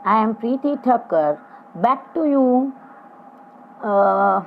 I am Preeti Thakkar, back to you uh,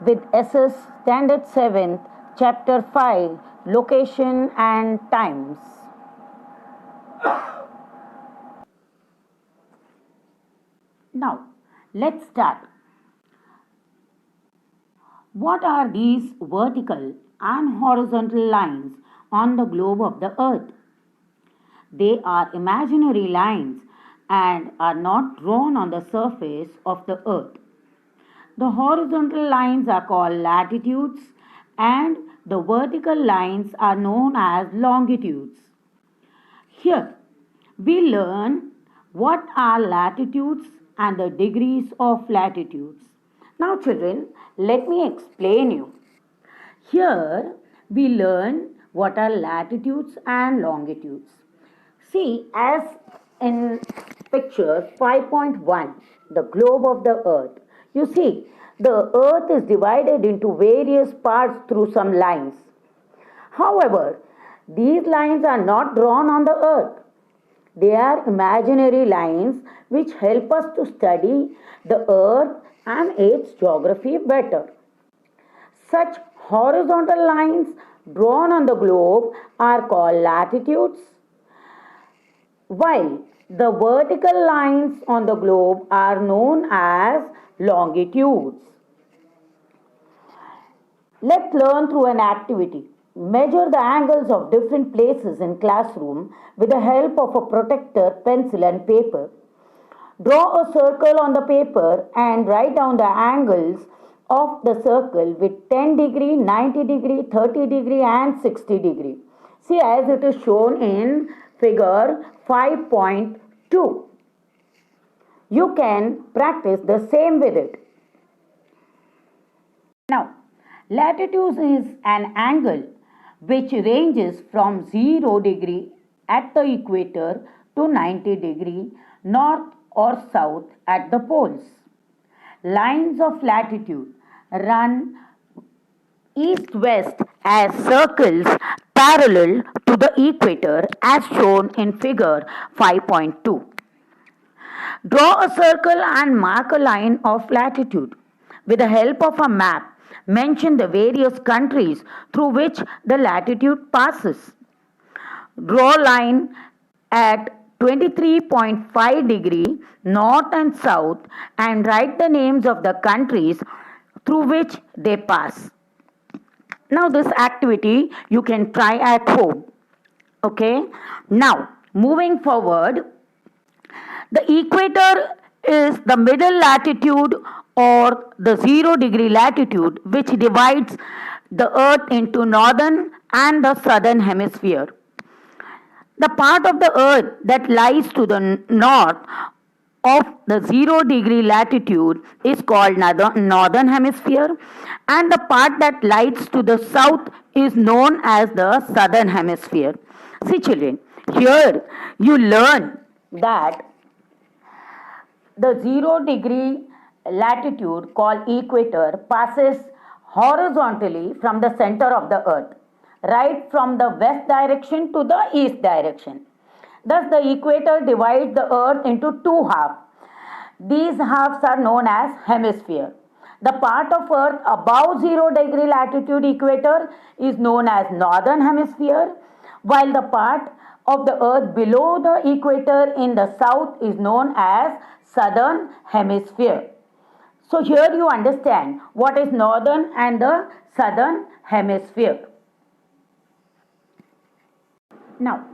with SS Standard 7th, Chapter 5, Location and Times. Now, let's start. What are these vertical and horizontal lines on the globe of the earth? They are imaginary lines and are not drawn on the surface of the earth. The horizontal lines are called latitudes and the vertical lines are known as longitudes. Here, we learn what are latitudes and the degrees of latitudes. Now, children, let me explain you. Here, we learn what are latitudes and longitudes. See, as in picture 5.1, the globe of the earth. You see, the earth is divided into various parts through some lines. However, these lines are not drawn on the earth. They are imaginary lines which help us to study the earth and its geography better. Such horizontal lines drawn on the globe are called latitudes, while the vertical lines on the globe are known as longitudes. Let's learn through an activity. Measure the angles of different places in classroom with the help of a protractor, pencil and paper. Draw a circle on the paper and write down the angles of the circle with 10 degree, 90 degree, 30 degree and 60 degree. See, as it is shown in figure 5.2. You can practice the same with it. Now, latitude is an angle which ranges from 0 degree at the equator to 90 degree north or south at the poles. Lines of latitude run east-west as circles parallel to the equator as shown in figure 5.2. Draw a circle and mark a line of latitude. With the help of a map, mention the various countries through which the latitude passes. Draw a line at 23.5 degree north and south and write the names of the countries through which they pass. Now this activity you can try at home. Okay. Now moving forward, the equator is the middle latitude or the 0 degree latitude which divides the earth into northern and the southern hemisphere. The part of the earth that lies to the north of the 0 degree latitude is called northern hemisphere and the part that lies to the south is known as the southern hemisphere. See children, here you learn that the 0 degree latitude called equator passes horizontally from the center of the earth, right from the west direction to the east direction. Thus, the equator divides the earth into two halves. These halves are known as hemisphere. The part of earth above 0 degree latitude equator is known as northern hemisphere, while the part of the earth below the equator in the south is known as southern hemisphere. So here you understand what is northern and the southern hemisphere. Now,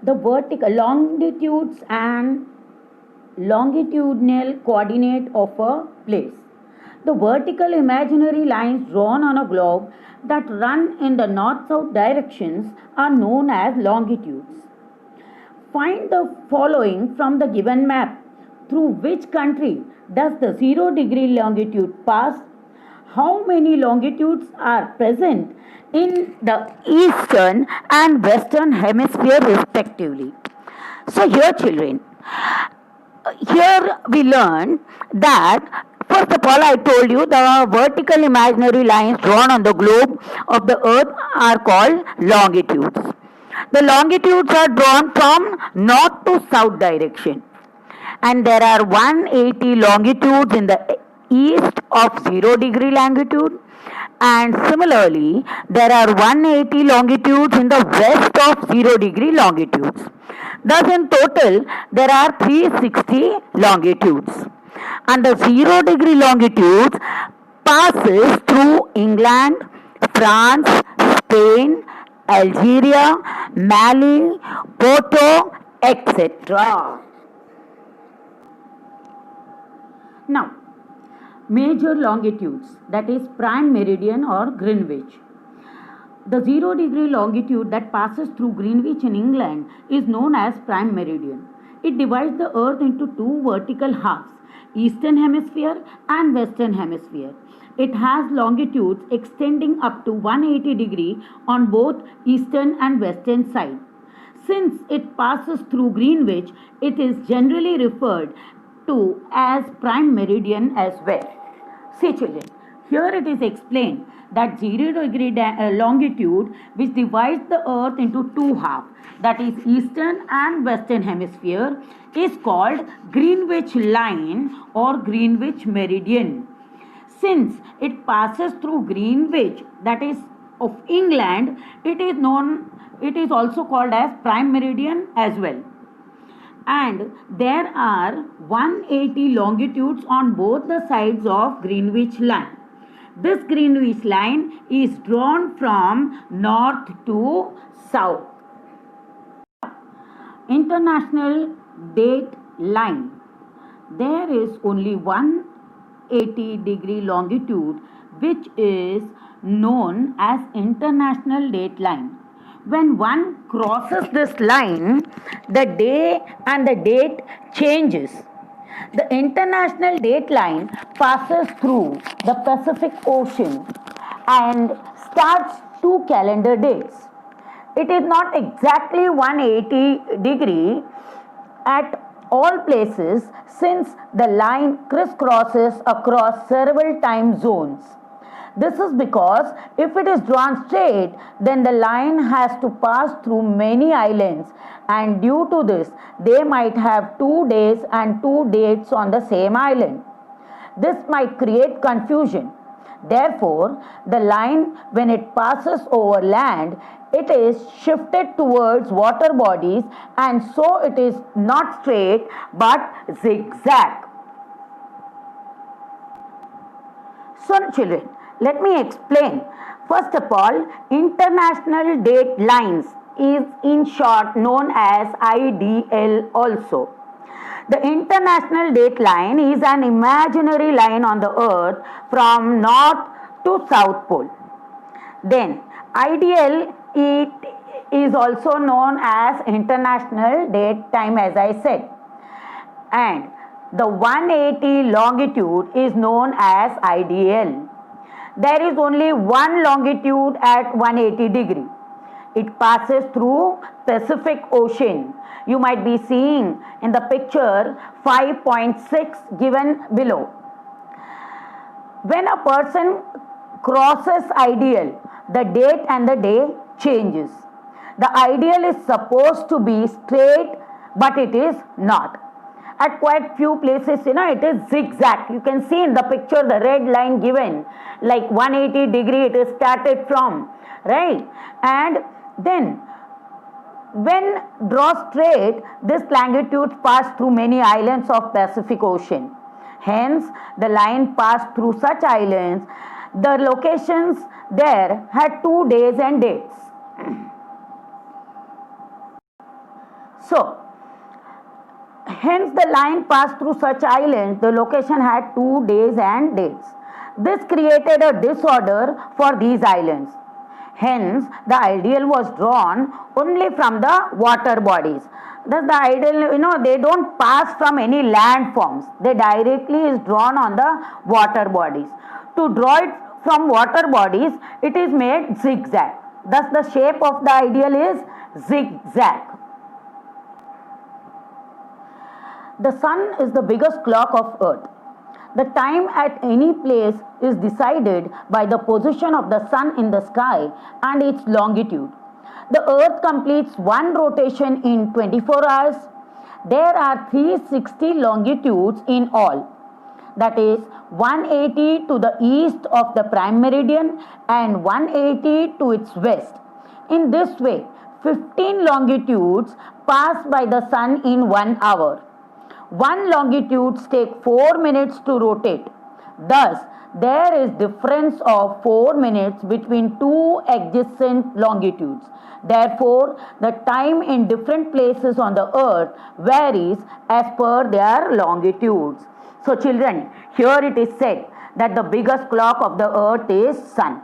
the vertical longitudes and longitudinal coordinate of a place. The vertical imaginary lines drawn on a globe that run in the north-south directions are known as longitudes. Find the following from the given map. Through which country does the 0 degree longitude pass? How many longitudes are present in the eastern and western hemisphere respectively? So here children, here we learn that first of all I told you the vertical imaginary lines drawn on the globe of the earth are called longitudes. The longitudes are drawn from north to south direction. And there are 180 longitudes in the east of 0 degree longitude, and similarly there are 180 longitudes in the west of 0 degree longitudes. Thus in total there are 360 longitudes. And the 0 degree longitudes passes through England, France, Spain, Algeria, Mali, Porto, etc. Now, major longitudes, that is prime meridian or Greenwich. The 0 degree longitude that passes through Greenwich in England is known as prime meridian. It divides the earth into two vertical halves, eastern hemisphere and western hemisphere. It has longitudes extending up to 180 degree on both eastern and western side. Since it passes through Greenwich, it is generally referred to as prime meridian as well. See children, here it is explained that 0 degree longitude which divides the earth into two halves, that is eastern and western hemisphere, is called Greenwich line or Greenwich meridian. Since it passes through Greenwich, that is of England, it is also called as prime meridian as well. And there are 180 longitudes on both the sides of Greenwich line. This Greenwich line is drawn from north to south. International date line. There is only 180 degree longitude which is known as international date line. When one crosses this line, the day and the date changes. The international date line passes through the Pacific Ocean and starts two calendar dates. It is not exactly 180 degree at all places since the line crisscrosses across several time zones. This is because if it is drawn straight, then the line has to pass through many islands, and due to this, they might have 2 days and 2 dates on the same island. This might create confusion. Therefore, the line, when it passes over land, it is shifted towards water bodies, and so it is not straight but zigzag. So, children, let me explain. First of all, international date lines is in short known as IDL also. The international date line is an imaginary line on the earth from north to south pole. Then IDL, it is also known as international date time, as I said. And the 180 longitude is known as IDL. There is only one longitude at 180 degree. It passes through Pacific Ocean. You might be seeing in the picture 5.6 given below. When a person crosses IDL, the date and the day changes. The IDL is supposed to be straight, but it is not. At quite few places, it is zigzag. You can see in the picture the red line given, like 180 degree it is started from, right? And then when drawn straight, this longitude passed through many islands of Pacific Ocean. Hence, the line passed through such islands. The locations there had 2 days and dates. So, hence the line passed through such islands, the location had 2 days and dates. This created a disorder for these islands. Hence, the IDL was drawn only from the water bodies. Thus, the IDL, they don't pass from any land forms. They directly is drawn on the water bodies. To draw it from water bodies, it is made zigzag. Thus, the shape of the IDL is zigzag. The sun is the biggest clock of earth. The time at any place is decided by the position of the sun in the sky and its longitude. The earth completes one rotation in 24 hours, There are 360 longitudes in all. That is 180 to the east of the prime meridian and 180 to its west. In this way, 15 longitudes pass by the sun in 1 hour. One longitude takes 4 minutes to rotate. Thus, there is difference of 4 minutes between two adjacent longitudes. Therefore, the time in different places on the earth varies as per their longitudes. So children, here it is said that the biggest clock of the earth is sun.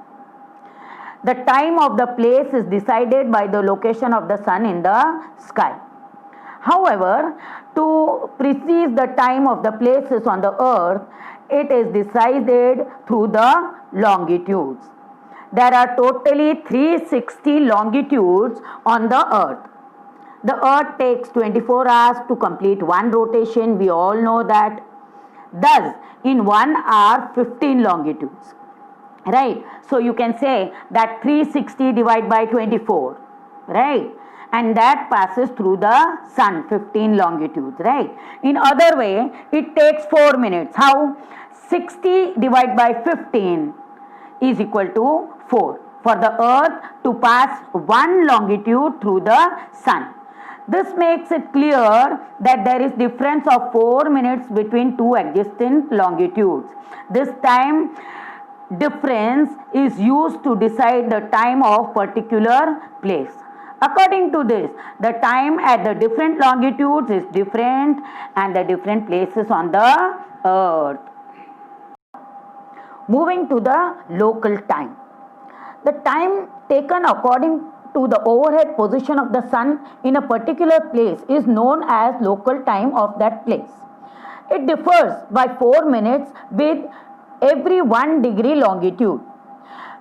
The time of the place is decided by the location of the sun in the sky. However, to precise the time of the places on the earth, it is decided through the longitudes. There are totally 360 longitudes on the earth. The earth takes 24 hours to complete one rotation, we all know that. Thus, in 1 hour, 15 longitudes. Right? So you can say that 360 divided by 24. Right? And that passes through the sun, 15 longitudes. Right? In other way, it takes 4 minutes. How? 60 divided by 15 is equal to 4 for the earth to pass one longitude through the sun. This makes it clear that there is difference of 4 minutes between two adjacent longitudes. This time difference is used to decide the time of particular place. According to this, the time at the different longitudes is different and the different places on the earth. Moving to the local time. The time taken according to the overhead position of the sun in a particular place is known as local time of that place. It differs by 4 minutes with every 1 degree longitude.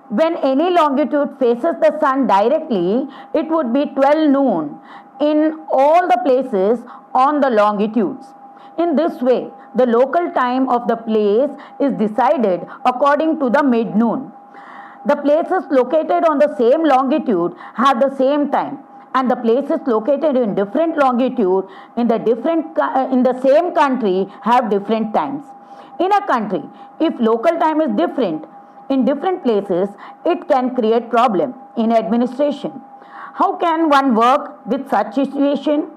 When any longitude faces the sun directly, it would be 12 noon in all the places on the longitudes. In this way, the local time of the place is decided according to the mid-noon. The places located on the same longitude have the same time, and the places located in different longitude in the same country have different times. In a country, if local time is different in different places, it can create problem in administration. How can one work with such situation?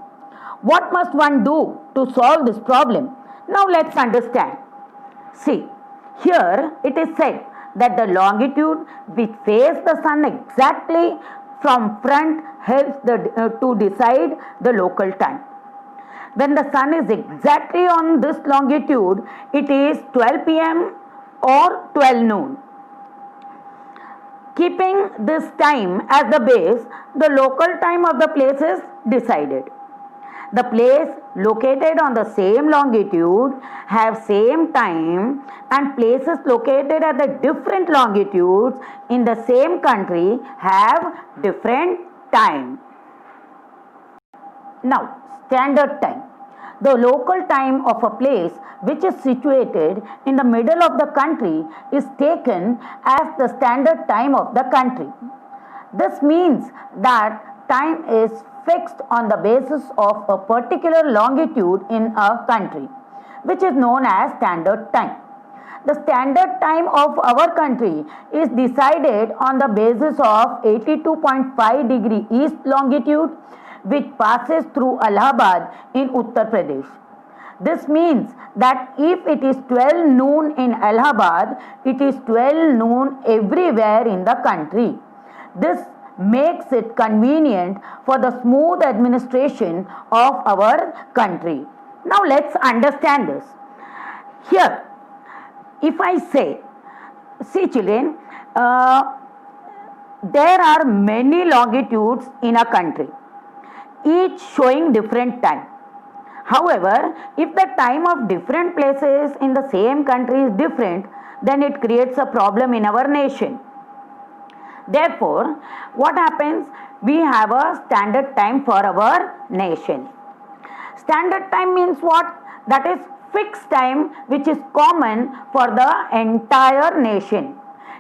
What must one do to solve this problem? Now let's understand. See, here it is said that the longitude which face the sun exactly from front helps to decide the local time. When the sun is exactly on this longitude, it is 12 p.m. or 12 noon. Keeping this time as the base, the local time of the place is decided. The place located on the same longitude have same time, and places located at the different longitudes in the same country have different time. Now, standard time. The local time of a place which is situated in the middle of the country is taken as the standard time of the country. This means that time is fixed on the basis of a particular longitude in a country, which is known as standard time. The standard time of our country is decided on the basis of 82.5 degree east longitude, which passes through Allahabad in Uttar Pradesh. This means that if it is 12 noon in Allahabad, it is 12 noon everywhere in the country. This makes it convenient for the smooth administration of our country. Now let's understand this. Here, if I say, see children, there are many longitudes in a country, each showing different time. However, if the time of different places in the same country is different, then it creates a problem in our nation. Therefore, what happens? We have a standard time for our nation. Standard time means what? That is fixed time which is common for the entire nation.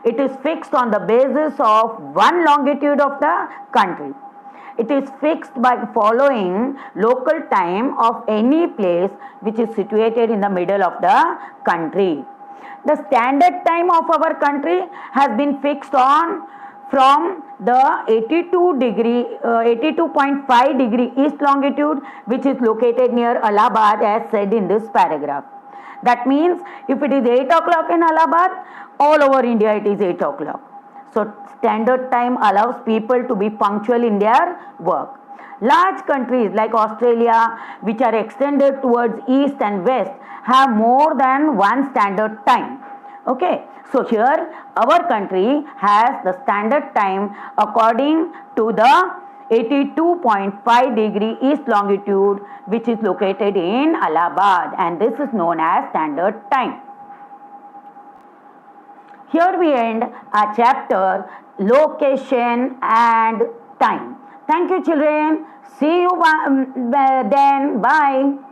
It is fixed on the basis of one longitude of the country. It is fixed by following local time of any place which is situated in the middle of the country. The standard time of our country has been fixed on from the 82.5 degree east longitude, which is located near Allahabad, as said in this paragraph. That means if it is 8 o'clock in Allahabad, all over India it is 8 o'clock. So standard time allows people to be punctual in their work. Large countries like Australia, which are extended towards east and west, have more than one standard time. Okay, so here our country has the standard time according to the 82.5 degree east longitude, which is located in Allahabad, and this is known as standard time. Here we end our chapter location and time. Thank you, children. See you then. Bye.